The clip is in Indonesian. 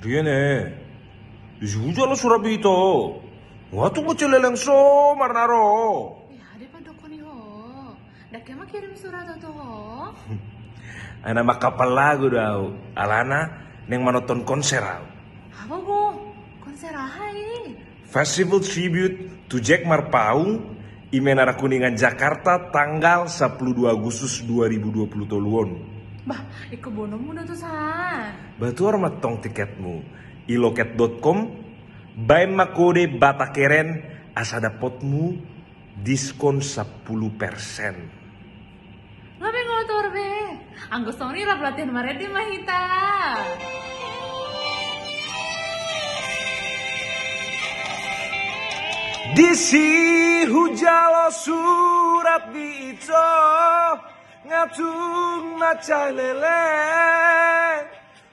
Riene, ujalo surabito. Watu mo celeleng so marnaro. ada pa dokoni ho. Dak mah kirim surat atau ho. Ana makapal lagu daw. Alana neng manoton konser raw. Apa go? Konser ahai. Festival tribute to Jack Marpaung i Menara Kuningan Jakarta tanggal 12 Agustus 2020 toluon. Bah, iko bono mo na to san. Batu hormat tong tiketmu. iloket.com Bay makode bata keren asa dapotmu diskon 10%. Ngabe ngotor be. Anggo soni ra pelatihan maret di mahita. Disi hujalo surat di ico ngatung macai leleng.